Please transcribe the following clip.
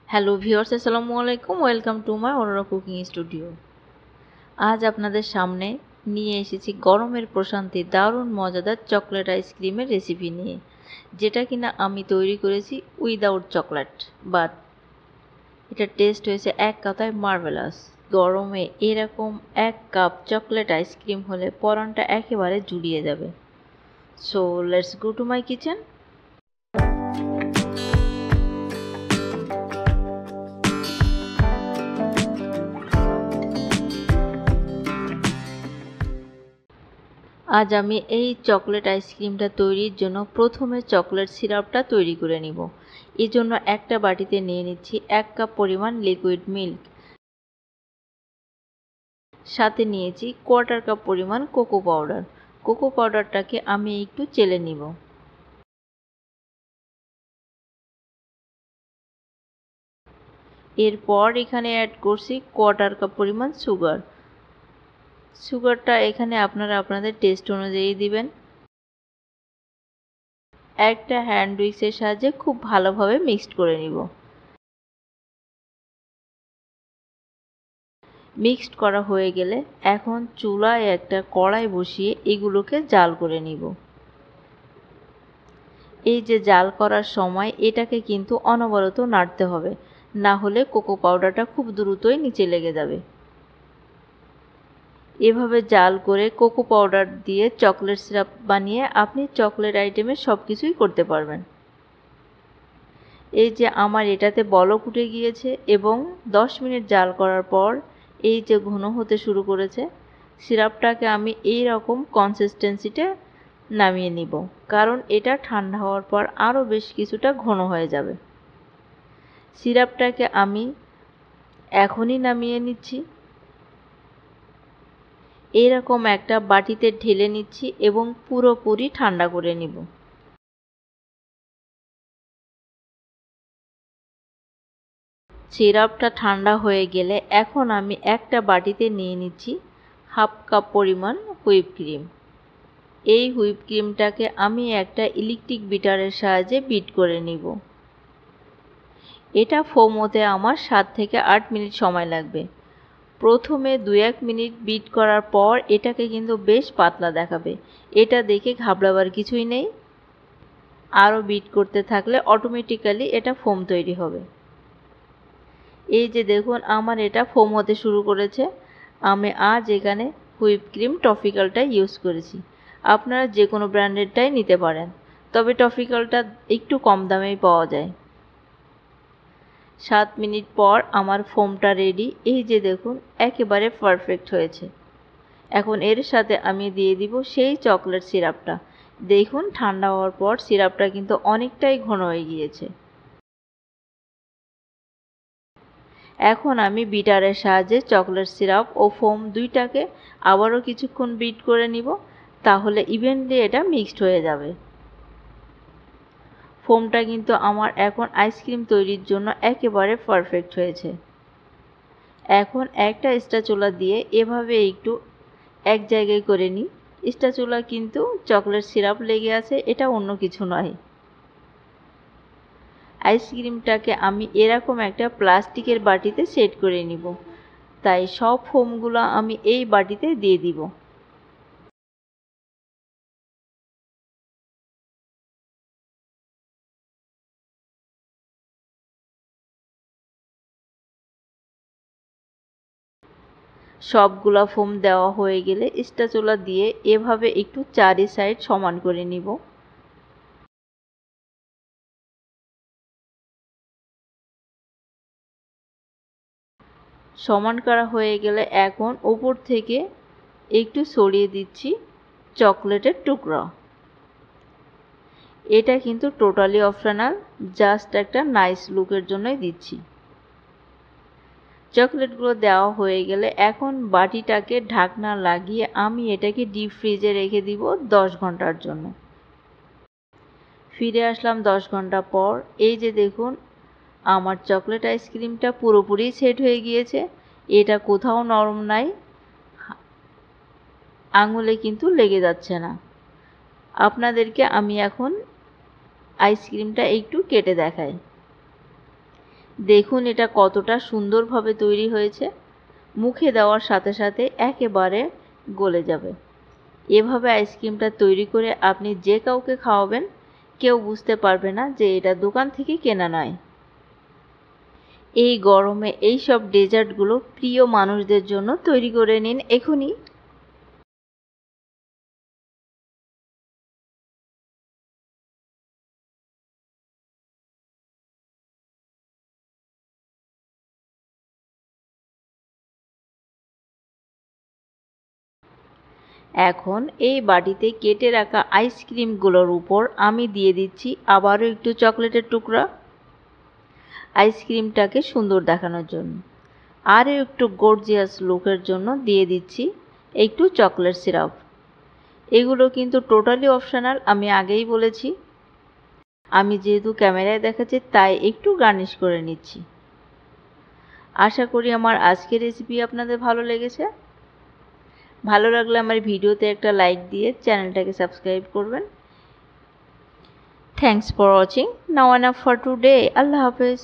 Hello viewers, আসসালামু আলাইকুম। Welcome to my Aurora cooking studio. আজ আপনাদের সামনে নিয়ে এসেছি গরমের প্রশান্তি দারুণ মজাদার চকলেট আইসক্রিমের রেসিপি নিয়ে, যেটা কিনা আমি তৈরি করেছি উইদাউট চকলেট, বাট এটার টেস্ট হয়েছে এক কথায় মার্ভেলাস। গরমে এরকম 1 কাপ চকলেট আইসক্রিম হলে পরানটা একেবারে জুড়িয়ে যাবে। So let's go to my kitchen. আজ আমি এই চকলেট আইসক্রিমটা তৈরির জন্য প্রথমে চকলেট সিরাপটা তৈরি করে নিব। এই জন্য একটা বাটিতে নিয়ে নিচ্ছি 1 কাপ পরিমাণ লিকুইড মিল্ক, সাথে নিয়েছি 1/4 কাপ পরিমাণ কোকো পাউডার। কোকো পাউডারটাকে আমি একটু চেলে নিব। এরপর এখানে অ্যাড করছি 1/4 কাপ পরিমাণ সুগার। সুগারটা এখানে আপনারা আপনাদের টেস্ট অনুযায়ী দিবেন। একটা হ্যান্ড উইক্সের সাহায্যে খুব ভালোভাবে মিক্সড করে নিব। মিক্সড করা হয়ে গেলে এখন চুলায় একটা কড়াই বসিয়ে এগুলোকে জাল করে নিব। এই যে জাল করার সময় এটাকে কিন্তু অনবরত নাড়তে হবে, না হলে কোকো পাউডারটা খুব দ্রুতই নিচে লেগে যাবে। এভাবে জাল করে কোকো পাউডার দিয়ে চকলেট সিরাপ বানিয়ে আপনি চকলেট আইটেমের সব কিছুই করতে পারবেন। এই যে আমার এটাতে বলক উঠে গিয়েছে এবং 10 মিনিট জাল করার পর এই যে ঘন হতে শুরু করেছে। সিরাপটাকে আমি এই রকম কনসিস্টেন্সিতে নামিয়ে নিব, কারণ এটা ঠান্ডা হওয়ার পর আরও বেশ কিছুটা ঘন হয়ে যাবে। সিরাপটাকে আমি এখনই নামিয়ে নিচ্ছি। এরকম একটা বাটিতে ঢেলে নিচ্ছি এবং পুরোপুরি ঠান্ডা করে নিব। সিরাপটা ঠান্ডা হয়ে গেলে এখন আমি একটা বাটিতে নিয়ে নিচ্ছি 1/2 কাপ পরিমাণ হুইপ ক্রিম। এই হুইপ ক্রিমটাকে আমি একটা ইলেকট্রিক বিটারের সাহায্যে বিট করে নিব। এটা ফোম হতে আমার 7 থেকে 8 মিনিট সময় লাগবে। প্রথমে 2-1 মিনিট বিট করার পর এটাকে কিন্তু বেশ পাতলা দেখাবে। এটা দেখে ঘাবড়াবার কিছুই নেই। আরও বিট করতে থাকলে অটোমেটিক্যালি এটা ফোম তৈরি হবে। এই যে দেখুন আমার এটা ফোম হতে শুরু করেছে। আমি আজ এখানে হুইপ ক্রিম টফিক্যালটা ইউজ করেছি। আপনারা যে কোনো ব্র্যান্ডেরটাই নিতে পারেন, তবে টফিক্যালটা একটু কম দামেই পাওয়া যায়। 7 মিনিট পর আমার ফোমটা রেডি। এই যে দেখুন একেবারে পারফেক্ট হয়েছে। এখন এর সাথে আমি দিয়ে দিব সেই চকলেট সিরাপটা। দেখুন ঠান্ডা হওয়ার পর সিরাপটা কিন্তু অনেকটাই ঘন হয়ে গিয়েছে। এখন আমি বিটারের সাহায্যে চকলেট সিরাপ ও ফোম দুইটাকে আবারও কিছুক্ষণ বিট করে নিব, তাহলে ইভেনলি এটা মিক্সড হয়ে যাবে। ফোমটা কিন্তু আমার এখন আইসক্রিম তৈরির জন্য একেবারে পারফেক্ট হয়েছে। এখন একটা স্প্যাচুলা দিয়ে এভাবে একটু এক জায়গায় করে নিই। স্প্যাচুলা কিন্তু চকলেট সিরাপ লেগে আছে, এটা অন্য কিছু নয়। আইসক্রিমটাকে আমি এরকম একটা প্লাস্টিকের বাটিতে সেট করে নিব, তাই সব ফোমগুলো আমি এই বাটিতে দিয়ে দিব। সবগুলা ফোম দেওয়া হয়ে গেলে স্প্যাচুলা দিয়ে এভাবে একটু চারি সাইড সমান করে নিব। সমান করা হয়ে গেলে এখন উপর থেকে একটু ছড়িয়ে দিচ্ছি চকলেটের টুকরা। এটা কিন্তু টোটালি অপশনাল, জাস্ট একটা নাইস লুকের জন্যই দিচ্ছি। চকলেটগুলো দেওয়া হয়ে গেলে এখন বাটিটাকে ঢাকনা লাগিয়ে আমি এটাকে ডিপ ফ্রিজে রেখে দিব 10 ঘন্টার জন্য। ফিরে আসলাম 10 ঘন্টা পর। এই যে দেখুন আমার চকলেট আইসক্রিমটা পুরোপুরি সেট হয়ে গিয়েছে। এটা কোথাও নরম নাই, আঙুলে কিন্তু লেগে যাচ্ছে না। আপনাদেরকে আমি এখন আইসক্রিমটা একটু কেটে দেখাই। দেখুন এটা কতটা সুন্দরভাবে তৈরি হয়েছে, মুখে দেওয়ার সাথে সাথে একেবারে গলে যাবে। এভাবে আইসক্রিমটা তৈরি করে আপনি যে কাউকে খাওয়াবেন, কেউ বুঝতে পারবে না যে এটা দোকান থেকে কেনা নয়। এই গরমে এই সব ডেজার্টগুলো প্রিয় মানুষদের জন্য তৈরি করে নিন এখনই। এখন এই বাটিতে কেটে রাখা আইসক্রিমগুলোর উপর আমি দিয়ে দিচ্ছি আবারও একটু চকলেটের টুকরা, আইসক্রিমটাকে সুন্দর দেখানোর জন্য। আরও একটু গর্জিয়াস লুকের জন্য দিয়ে দিচ্ছি একটু চকলেট সিরাপ। এগুলো কিন্তু টোটালি অপশনাল, আমি আগেই বলেছি। আমি যেহেতু ক্যামেরায় দেখাচ্ছি তাই একটু গার্নিশ করে নিচ্ছি। আশা করি আমার আজকের রেসিপি আপনাদের ভালো লেগেছে। ভালো লাগলে আমার ভিডিওতে একটা লাইক দিয়ে চ্যানেলটাকে সাবস্ক্রাইব করবেন। Thanks for watching. Now enough for today. আল্লাহ হাফেজ।